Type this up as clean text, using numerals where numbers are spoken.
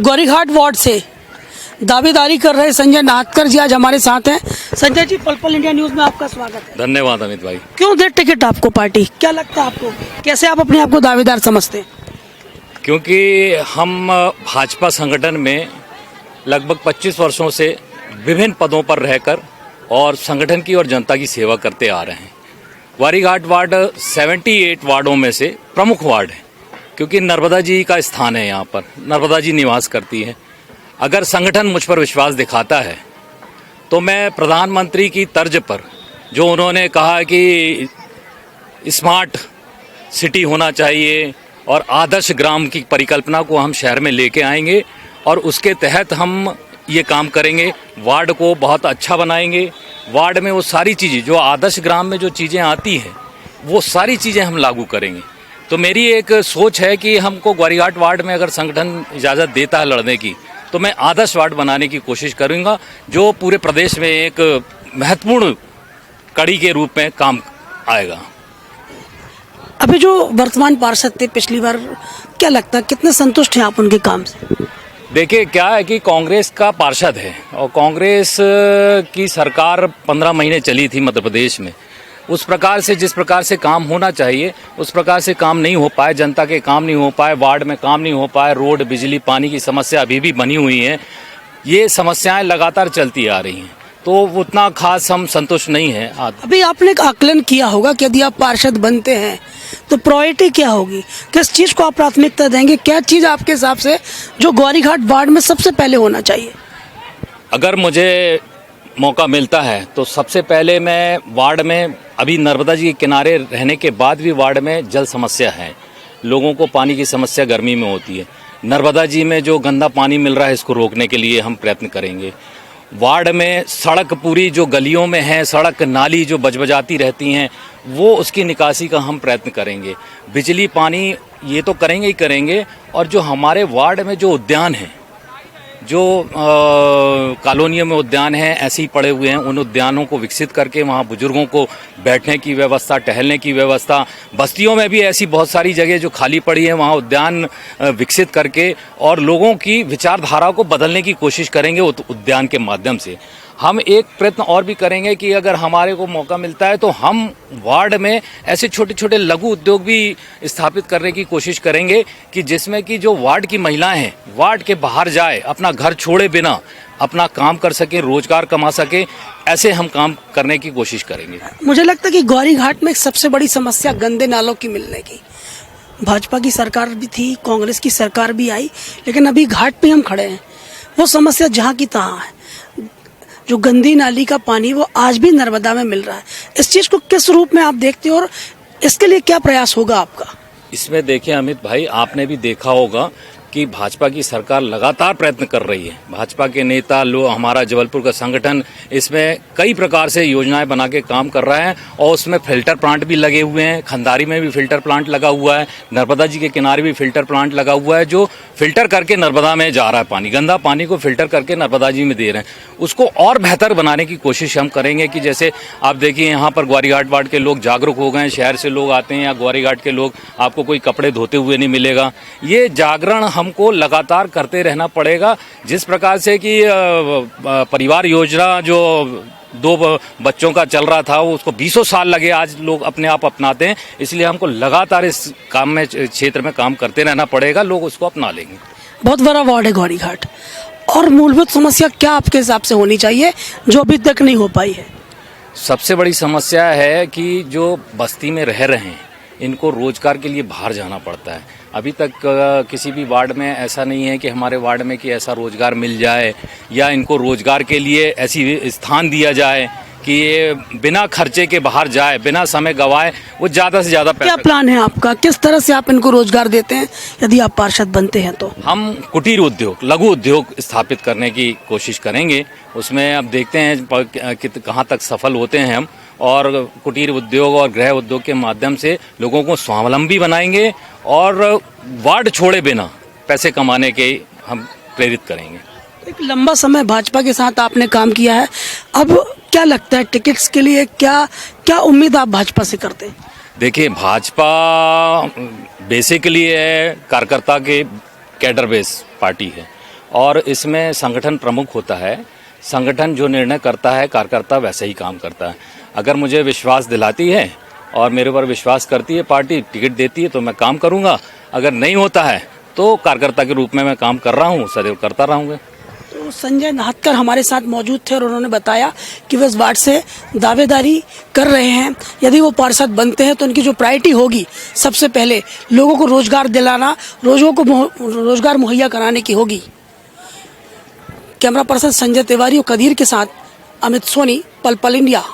Gaurighat ward से दावेदारी कर रहे संजय नाहटकर जी आज हमारे साथ हैं। संजय जी, पल इंडिया न्यूज में आपका स्वागत है। धन्यवाद अमित भाई। क्यों दे टिकट आपको पार्टी, क्या लगता है आपको, कैसे आप अपने आप को दावेदार समझते हैं? क्योंकि हम भाजपा संगठन में लगभग 25 वर्षों से विभिन्न पदों पर रहकर और संगठन की और जनता की सेवा करते आ रहे हैं। गौरीघाट वार्ड 78 वार्डों में से प्रमुख वार्ड है, क्योंकि नर्मदा जी का स्थान है, यहाँ पर नर्मदा जी निवास करती है। अगर संगठन मुझ पर विश्वास दिखाता है तो मैं प्रधानमंत्री की तर्ज पर, जो उन्होंने कहा कि स्मार्ट सिटी होना चाहिए और आदर्श ग्राम की परिकल्पना को हम शहर में लेके आएंगे और उसके तहत हम ये काम करेंगे। वार्ड को बहुत अच्छा बनाएंगे। वार्ड में वो सारी चीज़ें जो आदर्श ग्राम में जो चीज़ें आती हैं वो सारी चीज़ें हम लागू करेंगे। तो मेरी एक सोच है कि हमको गौरीघाट वार्ड में अगर संगठन इजाज़त देता है लड़ने की, तो मैं आदर्श वार्ड बनाने की कोशिश करूंगा, जो पूरे प्रदेश में एक महत्वपूर्ण कड़ी के रूप में काम आएगा। अभी जो वर्तमान पार्षद थे पिछली बार, क्या लगता है कितने संतुष्ट हैं आप उनके काम से? देखिए, क्या है कि कांग्रेस का पार्षद है और कांग्रेस की सरकार 15 महीने चली थी मध्य प्रदेश में। उस प्रकार से जिस प्रकार से काम होना चाहिए उस प्रकार से काम नहीं हो पाए, जनता के काम नहीं हो पाए, वार्ड में काम नहीं हो पाए, रोड बिजली पानी की समस्या अभी भी बनी हुई है। ये समस्याएं लगातार चलती आ रही हैं, तो उतना खास हम संतुष्ट नहीं हैं। अभी आपने एक आकलन किया होगा कि यदि आप पार्षद बनते हैं तो प्रायोरिटी क्या होगी, किस चीज़ को आप प्राथमिकता देंगे, क्या चीज़ आपके हिसाब से जो गौरीघाट वार्ड में सबसे पहले होना चाहिए? अगर मुझे मौका मिलता है तो सबसे पहले मैं वार्ड में, अभी नर्मदा जी के किनारे रहने के बाद भी वार्ड में जल समस्या है, लोगों को पानी की समस्या गर्मी में होती है। नर्मदा जी में जो गंदा पानी मिल रहा है इसको रोकने के लिए हम प्रयत्न करेंगे। वार्ड में सड़क पूरी जो गलियों में है, सड़क नाली जो बजबजाती रहती हैं, वो उसकी निकासी का हम प्रयत्न करेंगे। बिजली पानी ये तो करेंगे ही करेंगे, और जो हमारे वार्ड में जो उद्यान हैं, जो कॉलोनियों में उद्यान हैं ऐसे ही पड़े हुए हैं, उन उद्यानों को विकसित करके वहाँ बुजुर्गों को बैठने की व्यवस्था, टहलने की व्यवस्था, बस्तियों में भी ऐसी बहुत सारी जगह जो खाली पड़ी है वहाँ उद्यान विकसित करके और लोगों की विचारधारा को बदलने की कोशिश करेंगे उद्यान के माध्यम से। हम एक प्रयत्न और भी करेंगे कि अगर हमारे को मौका मिलता है तो हम वार्ड में ऐसे छोटे छोटे लघु उद्योग भी स्थापित करने की कोशिश करेंगे कि जिसमें कि जो वार्ड की महिलाएं हैं वार्ड के बाहर जाए, अपना घर छोड़े बिना अपना काम कर सके, रोजगार कमा सके, ऐसे हम काम करने की कोशिश करेंगे। मुझे लगता है कि गौरीघाट में एक सबसे बड़ी समस्या गंदे नालों की मिलने की, भाजपा की सरकार भी थी, कांग्रेस की सरकार भी आई, लेकिन अभी घाट पे हम खड़े हैं, वो समस्या जहाँ की तहाँ है। जो गंदी नाली का पानी वो आज भी नर्मदा में मिल रहा है। इस चीज को किस रूप में आप देखते हो और इसके लिए क्या प्रयास होगा आपका? इसमें देखिए अमित भाई, आपने भी देखा होगा कि भाजपा की सरकार लगातार प्रयत्न कर रही है। भाजपा के नेता लोग, हमारा जबलपुर का संगठन इसमें कई प्रकार से योजनाएं बना के काम कर रहा है और उसमें फिल्टर प्लांट भी लगे हुए हैं। खंदारी में भी फिल्टर प्लांट लगा हुआ है, नर्मदा जी के किनारे भी फिल्टर प्लांट लगा हुआ है, जो फिल्टर करके नर्मदा में जा रहा है पानी, गंदा पानी को फिल्टर करके नर्मदा जी में दे रहे हैं। उसको और बेहतर बनाने की कोशिश हम करेंगे कि जैसे आप देखिए यहाँ पर गौरीघाट वार्ड के लोग जागरूक हो गए हैं, शहर से लोग आते हैं या गौरीघाट के लोग, आपको कोई कपड़े धोते हुए नहीं मिलेगा। ये जागरण हमको लगातार करते रहना पड़ेगा। जिस प्रकार से कि परिवार योजना जो 2 बच्चों का चल रहा था, वो उसको 20 साल लगे, आज लोग अपने आप अपनाते हैं। इसलिए हमको लगातार इस काम में, क्षेत्र में काम करते रहना पड़ेगा, लोग उसको अपना लेंगे। बहुत बड़ा वार्ड है गौरीघाट, और मूलभूत समस्या क्या आपके हिसाब से होनी चाहिए जो अभी तक नहीं हो पाई है? सबसे बड़ी समस्या है कि जो बस्ती में रह रहे हैं इनको रोजगार के लिए बाहर जाना पड़ता है। अभी तक किसी भी वार्ड में ऐसा नहीं है कि हमारे वार्ड में कि ऐसा रोजगार मिल जाए या इनको रोजगार के लिए ऐसी स्थान दिया जाए कि ये बिना खर्चे के बाहर जाए, बिना समय गवाए, वो ज़्यादा से ज़्यादा पैसा। क्या प्लान है आपका, किस तरह से आप इनको रोजगार देते हैं यदि आप पार्षद बनते हैं तो? हम कुटीर उद्योग, लघु उद्योग स्थापित करने की कोशिश करेंगे। उसमें अब देखते हैं कहाँ तक सफल होते हैं हम, और कुटीर उद्योग और गृह उद्योग के माध्यम से लोगों को स्वावलंबी बनाएंगे और वार्ड छोड़े बिना पैसे कमाने के हम प्रेरित करेंगे। एक लंबा समय भाजपा के साथ आपने काम किया है, अब क्या लगता है टिकट्स के लिए क्या क्या उम्मीद आप भाजपा से करते हैं? देखिए, भाजपा बेसिकली है कार्यकर्ता के कैडर बेस पार्टी है और इसमें संगठन प्रमुख होता है। संगठन जो निर्णय करता है कार्यकर्ता वैसे ही काम करता है। अगर मुझे विश्वास दिलाती है और मेरे ऊपर विश्वास करती है पार्टी, टिकट देती है तो मैं काम करूंगा। अगर नहीं होता है तो कार्यकर्ता के रूप में मैं काम कर रहा हूं, सदैव करता रहूंगा। तो संजय नाहटकर हमारे साथ मौजूद थे और उन्होंने बताया कि वे इस वार्ड से दावेदारी कर रहे हैं। यदि वो पार्षद बनते हैं तो उनकी जो प्रायोरिटी होगी सबसे पहले लोगों को रोजगार दिलाना, रोजगार मुहैया कराने की होगी। कैमरा पर्सन संजय तिवारी और कदीर के साथ अमित सोनी, पल पल इंडिया।